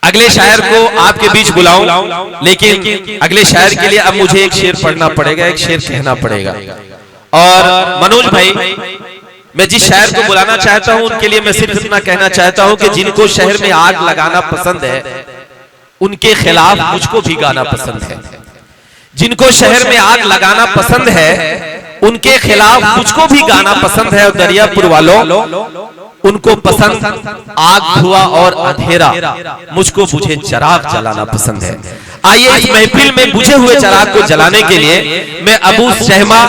अगले शायर को आपके बीच बुलाऊं, लेकिन अगले शायर के लिए अब मुझे एक शेर पढ़ना पड़ेगा, एक शेर कहना पड़ेगा। और मनोज भाई, मैं जिस शायर को बुलाना चाहता हूं उनके लिए मैं सिर्फ इतना कहना चाहता हूं कि जिनको शहर में आग लगाना पसंद है उनके खिलाफ मुझको भी गाना पसंद है। जिनको शहर में आग लगाना पसंद है उनके खिलाफ मुझको भी गाना पसंद है। और दरियापुर वालों, उनको पसंद आग, धुआं और अंधेरा, मुझको बुझे चिराग जलाना पसंद है। आइए इस महफिल में बुझे हुए चिराग को जलाने के लिए मैं अबू शहमा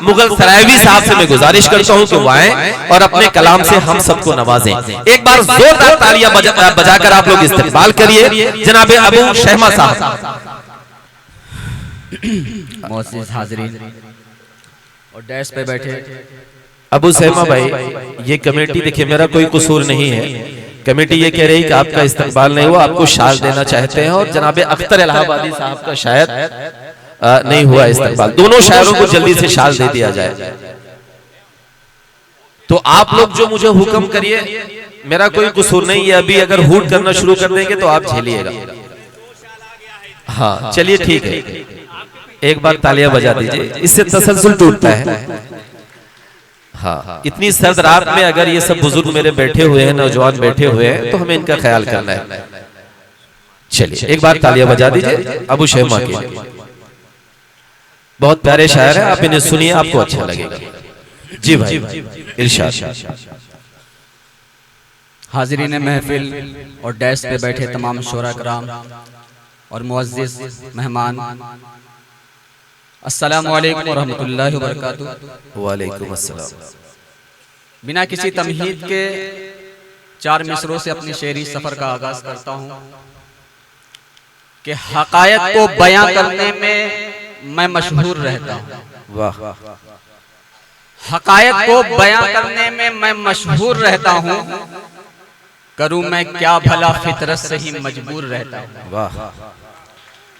मुगल सरायवी साहब से मैं गुजारिश करता हूं कि वो आए और अपने कलाम से हम सबको नवाजें। एक बार जोरदार तालियां बजाकर आप लोग इस्तेमाल करिए जनाबे अबू शहमा साहब। मोअज़्ज़िज़ हाज़रीन और डैश पे बैठे अबू शहमा भाई, ये कमेटी देखिए, मेरा कोई कसूर नहीं है। कमेटी ये कह रही कि आपका इस्तकबाल नहीं हुआ, आपको शाल देना चाहते हैं और जनाबे अख्तर इलाहाबादी साहब का शायद नहीं हुआ इस्तकबाल। दोनों शायरों को जल्दी से शाल दे दिया जाए। तो आप लोग जो मुझे हुक्म करिए, मेरा कोई कसूर नहीं है। अभी अगर हुट करना शुरू कर देंगे तो आप झेलिएगा। हाँ चलिए ठीक है, एक बार तालियां बजा दीजिए, इससे तसलसल टूटता है। हाँ, इतनी सर्द रात में अगर ये सब बुजुर्ग मेरे बैठे हुए हैं, नौजवान बैठे हुए हैं, तो हमें इनका ख्याल करना है। चलिए एक बार तालियां बजा दीजिए अबू शहमा के। बहुत प्यारे शायर हैं, आप इन्हें सुनिए, आपको अच्छा लगेगा। जी भाई इरशाद। हाज़रीन महफिल और डैश पे बैठे तमाम शोरा कराम और मुअज़्ज़िज़ मेहमान, अस्सलामु अलैकुम व रहमतुल्लाहि व बरकातुहू। वालेकुम अस्सलाम। बिना किसी तमहीद के 4 मिसरों से अपनी शेरी सफर का आगाज करता हूँ कि हक़ायक़ को बयां करने में मैं मशहूर रहता हूँ। वाह। हक़ायक़ को बयां करने में मैं मशहूर रहता हूँ, करूँ मैं क्या भला फितरत से ही मजबूर रहता हूँ। वाह।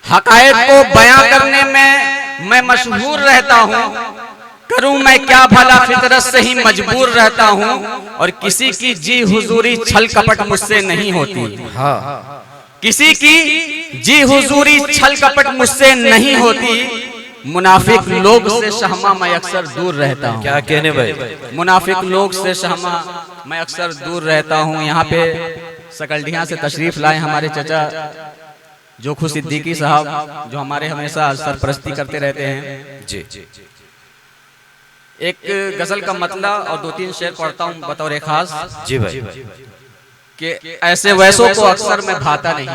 हक़ायक़ को बयां करने में मैं मशहूर रहता हूँ, करूँ मैं क्या भला फितरत से ही मजबूर रहता हूँ। और किसी की जी हुजूरी छल कपट मुझसे नहीं होती। हाँ। किसी की जी हुजूरी छल कपट मुझसे नहीं होती। मुनाफिक लोग से शहमा मैं अक्सर दूर रहता हूँ। क्या कहने भाई? मुनाफिक लोग से शहमा मैं अक्सर दूर रहता हूँ। यहाँ पे सकलडिया से तशरीफ लाए हमारे चचा जोखू सिद्दीकी साहब, जो हमारे हमेशा सरपरस्ती करते रहते हैं। जी। एक गजल का मतला और 2-3 शेर पढ़ता हूँ बतौर खास। जी भाई। कि ऐसे वैसों को अक्सर मैं भाता नहीं।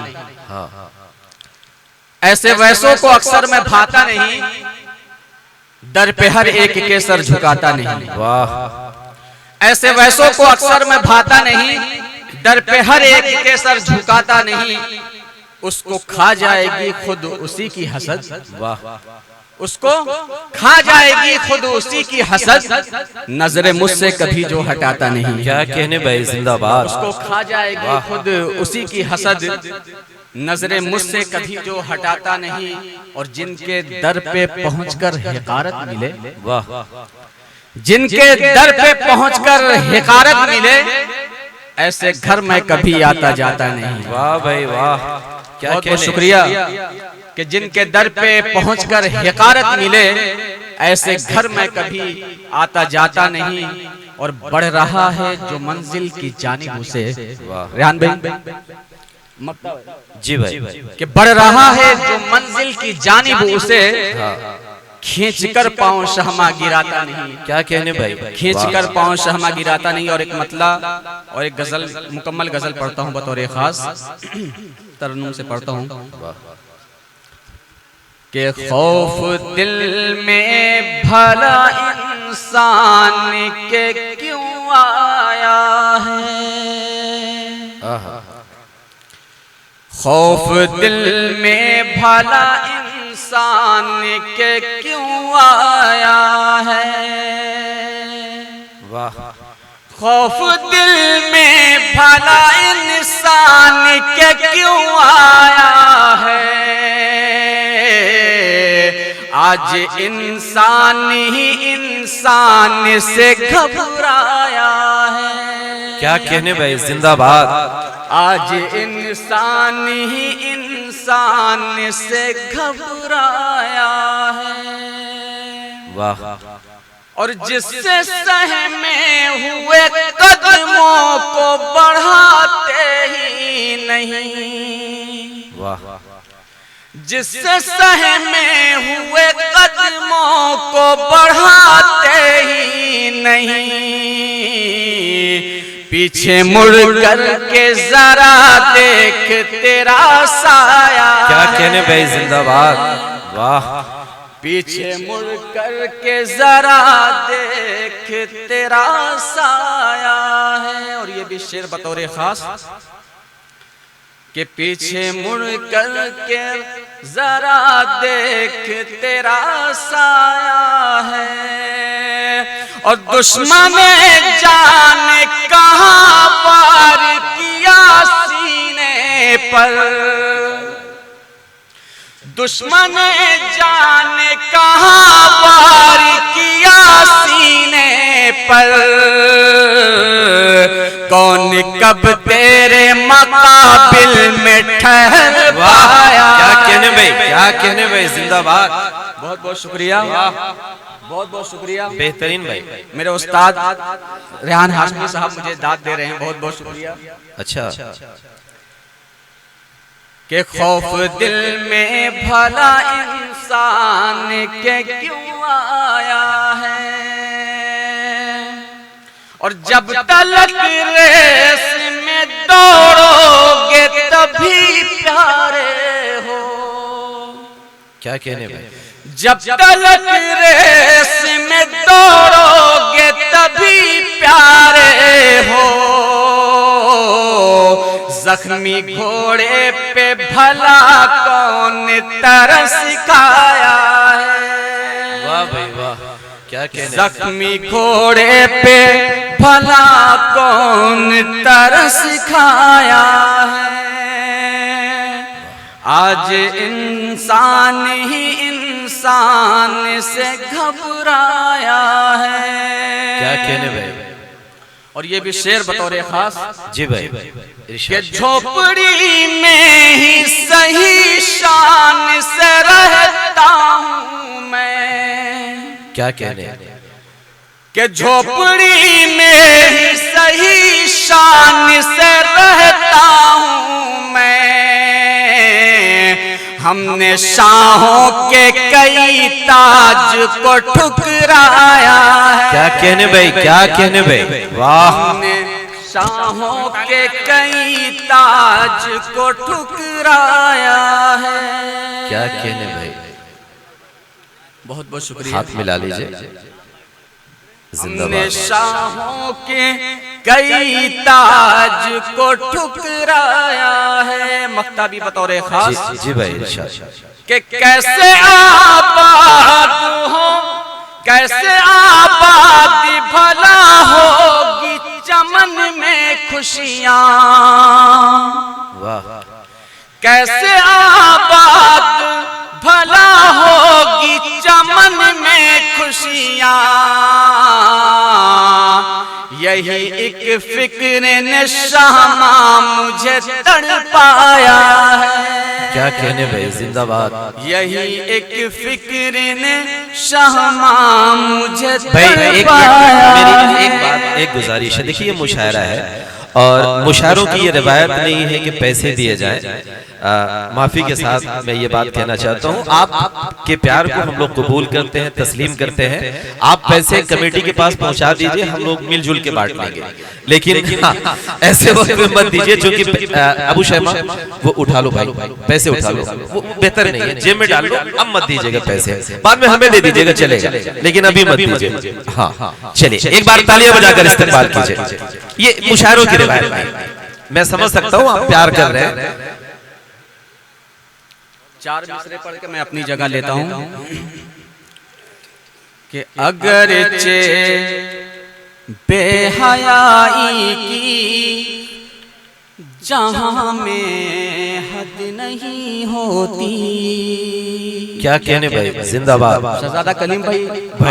हाँ। ऐसे वैसों को अक्सर मैं भाता नहीं, दर पे हर एक के सर झुकाता नहीं। वाह। ऐसे वैसों को अक्सर मैं भाता नहीं, दर पे हर एक के सर झुकाता नहीं। उसको खा जाएगी खुद उसी की हसद। वाह। उसको खा जाएगी खुद उसी की हसद, नजरे मुझसे कभी जो हटाता नहीं। क्या कहने भाई, जिंदाबाद। उसको खा जाएगी खुद उसी की हसद, नजरे मुझसे कभी जो हटाता नहीं। और जिनके दर पे पहुंचकर हिकारत मिले, वाह। जिनके दर पे पहुंचकर हिकारत मिले, ऐसे घर में कभी आता जाता नहीं। वाह भाई वाह। क्या बहुत बहुत शुक्रिया कि जिनके दर पे पहुंचकर हिकारत मिले, ऐसे घर में कभी आता जाता नहीं। और बढ़ रहा है जो मंजिल की जानिब उसे, रेहान भाई जी भाई, कि बढ़ रहा है जो मंजिल की जानिब उसे, खींचकर पांव शहमा गिराता नहीं। क्या कहने भाई, खींचकर पांव शहमा गिराता नहीं। और एक मतला और एक गजल, मुकम्मल गजल पढ़ता हूँ बतौर खास, तरन्नुम से पढ़ता हूँ कि खौफ दिल में भला इंसान के क्यों आया है। खौफ दिल में भला इंसान के क्यों आया है। वाह। खौफ दिल में भला इंसान के क्यों आया है। आज इंसान ही इंसान से घबराया है। क्या कहने भाई, जिंदाबाद। आज इंसान ही इंसान से घबराया है। वाह। और जिससे सहमे हुए कदमों को बढ़ाते ही नहीं। वाह। जिससे सहमे हुए कदमों को बढ़ाते ही नहीं। पीछे मुड़ कर के जरा देख तेरा साया। क्या कहने भाई, जिंदाबाद। वाह। पीछे मुड़ कर के जरा देख तेरा साया है। और ये भी शेर बतौर खास कि पीछे मुड़ कर के जरा देख तेरा साया है। और दुश्मन जान कहाँ वार किया सीने पर। दुश्मन जान कहाँ वार किया सीने पर। कौन कब तेरे मकाबिल में ठहर पाया। क्या कहने भाई, क्या कहने भाई, जिंदाबाद। बहुत बहुत शुक्रिया, बहुत बहुत शुक्रिया। बेहतरीन भाई। मेरे उस्ताद रेहान हाशमी साहब मुझे दाद दे रहे हैं, बहुत बहुत शुक्रिया। अच्छा। के खौफ दिल में भला इंसान के क्यों आया है। और जब तलक रेस में दौड़ोगे तभी प्यारे हो। क्या कहने भाई। जब तलक रेस में दौड़ोगे तभी प्यारे हो। जख्मी घोड़े पे भला कौन तरस खाया है। वाह भाई वाह। क्या कहने। जख्मी घोड़े पे भला कौन तरस खाया है। आज इंसान ही इंसान से घबराया है। क्या कहने भाई। और ये भी शेर बतौर खास। जी भाई। कि झोपड़ी में ही सही शान से रहता हूँ मैं। क्या कहने। कि झोपड़ी में ही सही शान से रहता हूँ मैं। हमने शाहों के कई ताज को ठुकराया है। क्या कहने भाई, क्या कहने भाई। वाह। हमने शाहों के कई ताज को ठुकराया है। क्या कहने भाई। बहुत बहुत शुक्रिया। हाथ मिला लीजिए। हमने शाहों के कई ताज को ठुकराया है। मक्ता भी बतौर खास। जी भाई इरशाद। कि कैसे आबाद हो, कैसे आबाद भला होगी चमन में खुशियाँ। वाह। कैसे आबाद भला होगी चमन में खुशियाँ। यही एक फिक्र ने शामा मुझे तड़पाया है। क्या कहने भाई, जिंदाबाद। यही एक फिक्र ने शामा मुझे भाई एक तड़पाया। मेरी एक बात, एक गुजारिश है। देखिए ये मुशायरा है और मुशायरों की ये रिवायत नहीं है कि पैसे दिए जाएं। माफी के साथ मैं ये बात कहना चाहता हूँ, आपके प्यार को हम लोग कबूल करते हैं, तस्लीम करते हैं। आप पैसे कमेटी के पास पहुंचा दीजिए, हम लोग मिलजुल के बांट लेंगे। लेकिन ऐसे वक्त में मत दीजिए जो कि अबू शैमा वो उठा लो भाई, पैसे उठा लो, वो बेहतर नहीं है। जेब में डाल लो, अब मत दीजिएगा पैसे, बाद में हमें दे दीजिएगा चलेगा, लेकिन अभी मत दीजिए। हाँ चलिए एक बार तालियां बजाकर इस्तेमाल कीजिए। ये मुशायरों की रिवायत है, मैं समझ सकता हूँ आप प्यार कर रहे हैं। चार मिसरे पढ़ के मैं अपनी जगह लेता हूँ कि अगरचे बेहयाई की जहां में हद नहीं होती। क्या कहने भाई, जिंदाबाद। शहजादा कलीम भाई,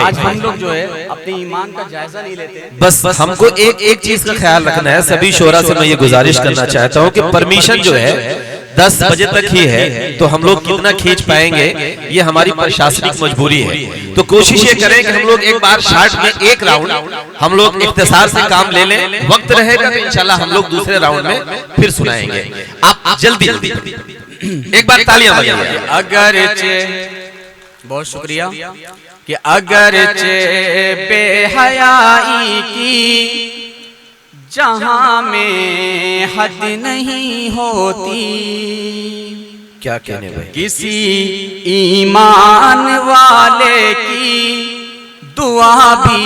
आज हम लोग जो है अपने ईमान का जायजा नहीं लेते। बस हमको एक चीज का ख्याल रखना है। सभी शोरा से मैं ये गुजारिश करना चाहता हूँ कि परमिशन जो है 10 बजे तक ही है, तो हम लोग कितना खींच पाएंगे ये हमारी प्रशासनिक मजबूरी है। तो कोशिश ये करें कि हम लोग एक बार शार्ट में एक राउंड हम लोग इख्तिसार से काम ले लें। वक्त रहेगा तो इंशाल्लाह हम लोग दूसरे राउंड में फिर सुनाएंगे। आप जल्दी एक बार तालियां बजाइए। अगरचे, बहुत शुक्रिया, कि अगरचे बेहयाई की जहां में हद नहीं होती। क्या कहने भाई, किसी ईमान वाले की दुआ भी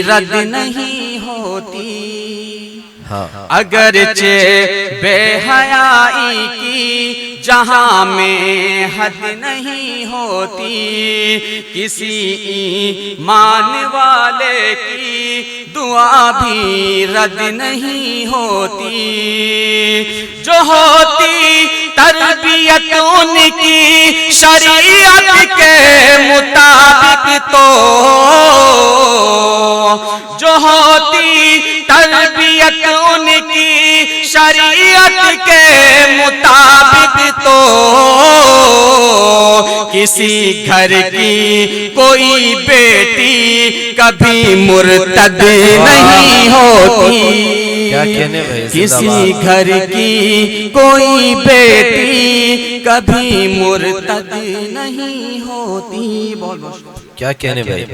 रद्द नहीं होती। हाँ, अगरचे बेहयाई की जहां में हद नहीं होती, किसी ईमान वाले की दुआ भी रद्द नहीं होती। जो होती तरबियत उनकी शरीयत के मुताबिक, तो जो होती तरबियत उनकी शरीयत के मुताबिक, तो किसी घर की कोई बेटी कभी मुर्तद नहीं होती। क्या कहने भाई, किसी घर की कोई बेटी कभी मुर्तद नहीं होती। क्या कहने भाई।